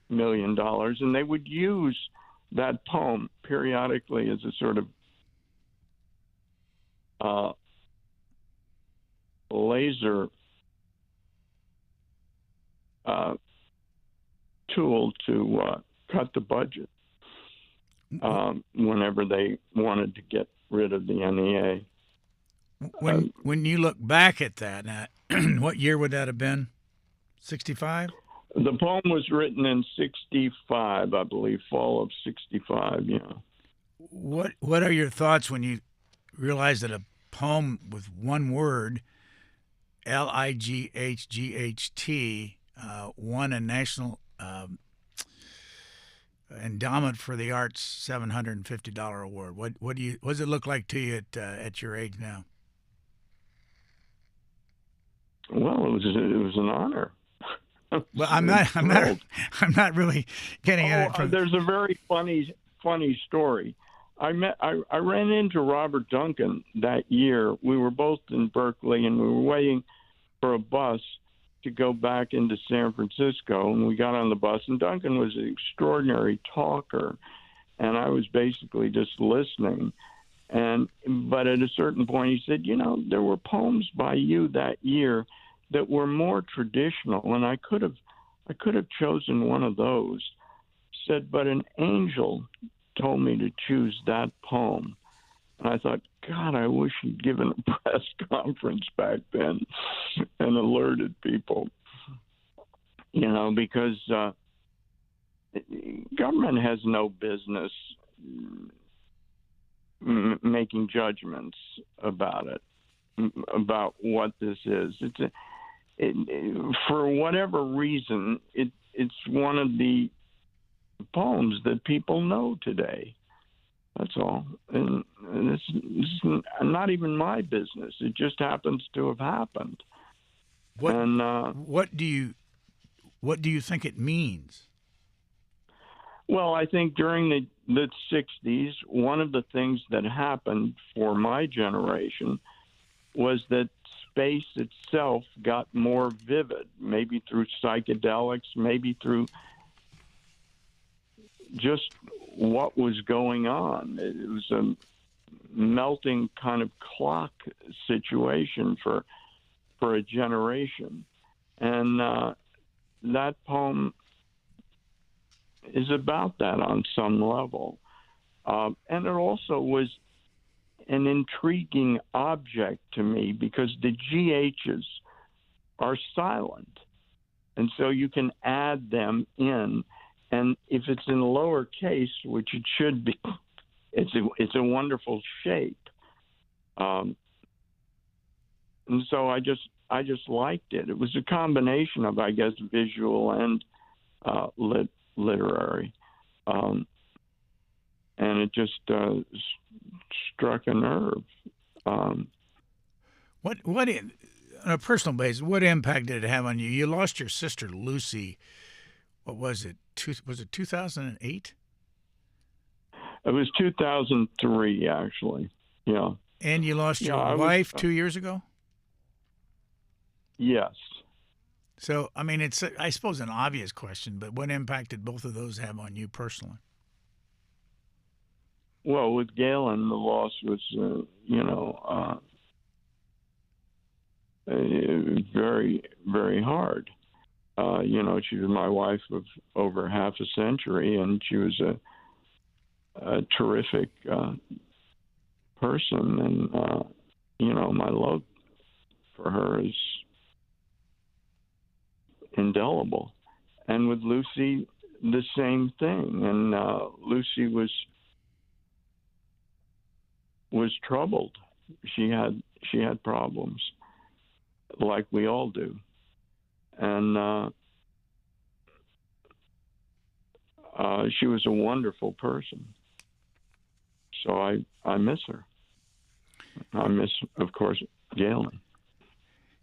million, and they would use that poem periodically as a sort of laser tool to cut the budget whenever they wanted to get rid of the NEA. When you look back at that, what year would that have been? 65? The poem was written in 65, I believe, fall of 65, What are your thoughts when you realize that a poem with one word Lighghght, won a National Endowment for the Arts $750 award. What does it look like to you at your age now? Well, it was an honor. Well, I'm not really getting at it from. There's a very funny story. I ran into Robert Duncan that year. We were both in Berkeley, and we were waiting for a bus to go back into San Francisco. And we got on the bus, and Duncan was an extraordinary talker, and I was basically just listening. But at a certain point, he said, there were poems by you that year that were more traditional, and I could have chosen one of those. Said, but an angel told me to choose that poem. And I thought, God, I wish he'd given a press conference back then and alerted people, because government has no business making judgments about it, about what this is. For whatever reason, it's one of the poems that people know today. That's all. And this is not even my business. It just happens to have happened. What do you think it means? Well, I think during the 60s, one of the things that happened for my generation was that space itself got more vivid, maybe through psychedelics, maybe through just what was going on. It was a melting kind of clock situation for a generation. And that poem is about that on some level. And it also was an intriguing object to me because the GHs are silent. And so you can add them in. And if it's in lowercase, which it should be, it's a wonderful shape. And so I just liked it. It was a combination of, I guess, visual and literary. And it just struck a nerve. What on a personal basis, what impact did it have on you? You lost your sister Lucy. What was it? Was it 2008? It was 2003, actually. Yeah. And you lost your wife 2 years ago? Yes. So, I mean, it's, I suppose, an obvious question, but what impact did both of those have on you personally? Well, with Galen, the loss was, very, very hard. She was my wife of over half a century, and she was a terrific person. And, my love for her is indelible. And with Lucy, the same thing. And Lucy was troubled. She had problems, like we all do. And she was a wonderful person. So I miss her. I miss, of course, Galen.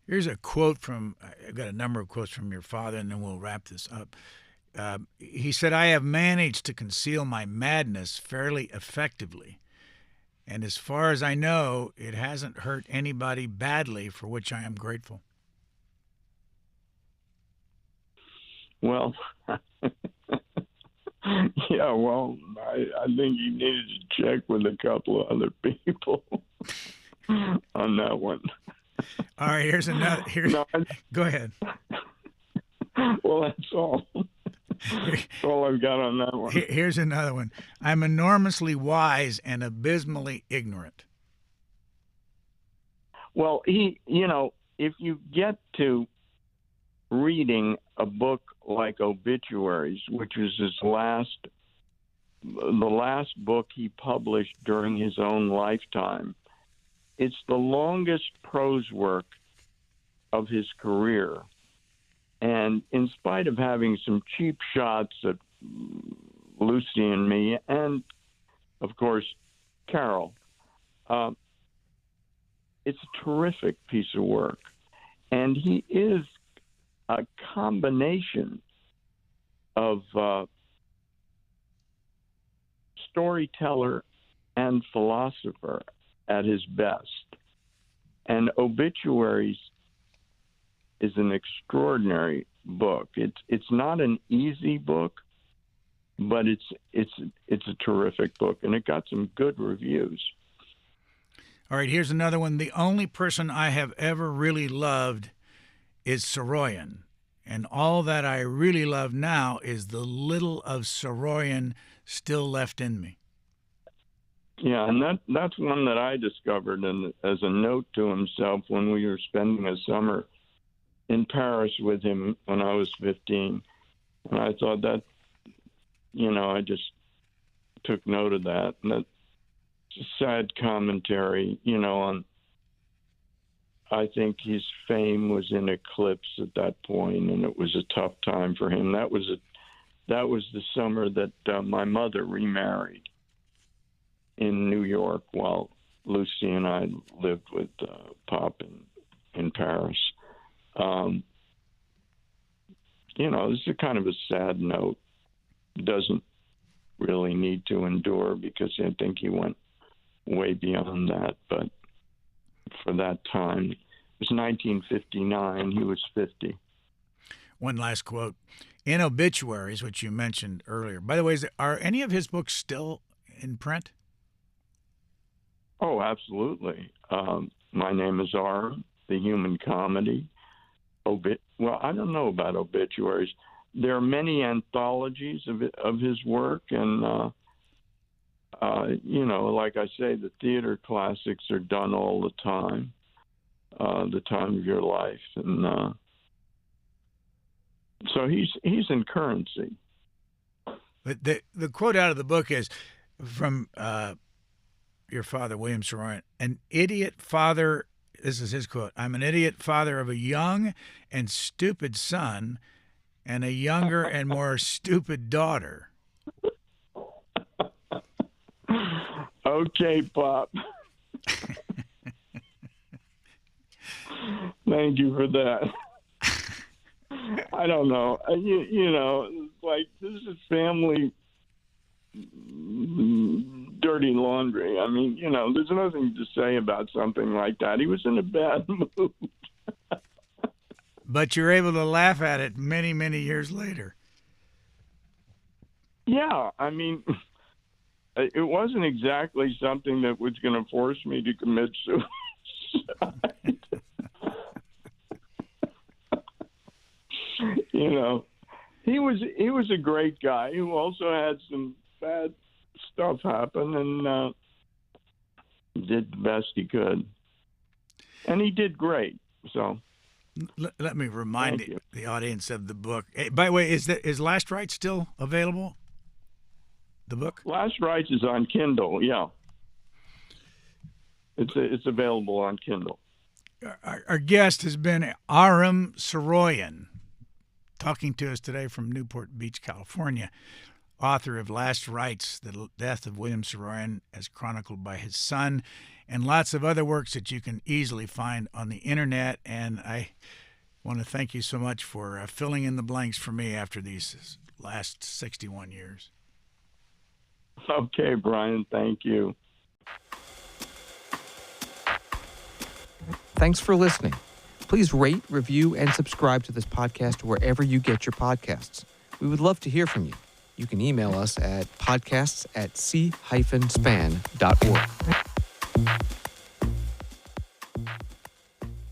Here's a quote I've got a number of quotes from your father, and then we'll wrap this up. He said, "I have managed to conceal my madness fairly effectively. And as far as I know, it hasn't hurt anybody badly, for which I am grateful." Well, yeah, well, I think you needed to check with a couple of other people on that one. All right, here's another. Go ahead. Well, that's all. That's all I've got on that one. Here's another one. "I'm enormously wise and abysmally ignorant." Well, if you get to reading a book like Obituaries, which was the last book he published during his own lifetime, it's the longest prose work of his career. And in spite of having some cheap shots at Lucy and me, and of course, Carol, it's a terrific piece of work. And he is a combination of storyteller and philosopher at his best. And Obituaries is an extraordinary book. It's not an easy book, but it's a terrific book, and it got some good reviews. All right, here's another one. The only person I have ever really loved is Saroyan, and all that I really love now is the little of Saroyan still left in me. Yeah, and that's one that I discovered as a note to himself when we were spending a summer in Paris with him when I was 15. And I thought that, I just took note of that. And that's a sad commentary, on, I think his fame was in eclipse at that point, and it was a tough time for him. That was the summer that my mother remarried in New York while Lucy and I lived with Pop in Paris. This is kind of a sad note. Doesn't really need to endure because I think he went way beyond that. But for that time, it was 1959. He was 50. One last quote. In Obituaries, which you mentioned earlier. By the way, are any of his books still in print? Oh, absolutely. My Name is Aram, The Human Comedy. Well, I don't know about Obituaries. There are many anthologies of his work, and like I say, the theater classics are done all the time. The Time of Your Life, and so he's in currency. But the quote out of the book is from your father, William Saroyan, an idiot father. This is his quote. I'm an idiot father of a young and stupid son and a younger and more stupid daughter. Okay, Pop. Thank you for that. I don't know. Like, this is family dirty laundry. I mean, there's nothing to say about something like that. He was in a bad mood. But you're able to laugh at it many, many years later. Yeah, I mean, it wasn't exactly something that was going to force me to commit suicide. He was a great guy who also had some bad stuff happen, and did the best he could. And he did great. So let me remind the audience of the book. Hey, by the way, is Last Rites still available? The book? Last Rites is on Kindle. Yeah, it's available on Kindle. Our guest has been Aram Saroyan, talking to us today from Newport Beach, California, author of Last Rites, The Death of William Saroyan as chronicled by his son, and lots of other works that you can easily find on the internet. And I want to thank you so much for filling in the blanks for me after these last 61 years. Okay, Brian, thank you. Thanks for listening. Please rate, review, and subscribe to this podcast wherever you get your podcasts. We would love to hear from you. You can email us at podcasts@c-span.org.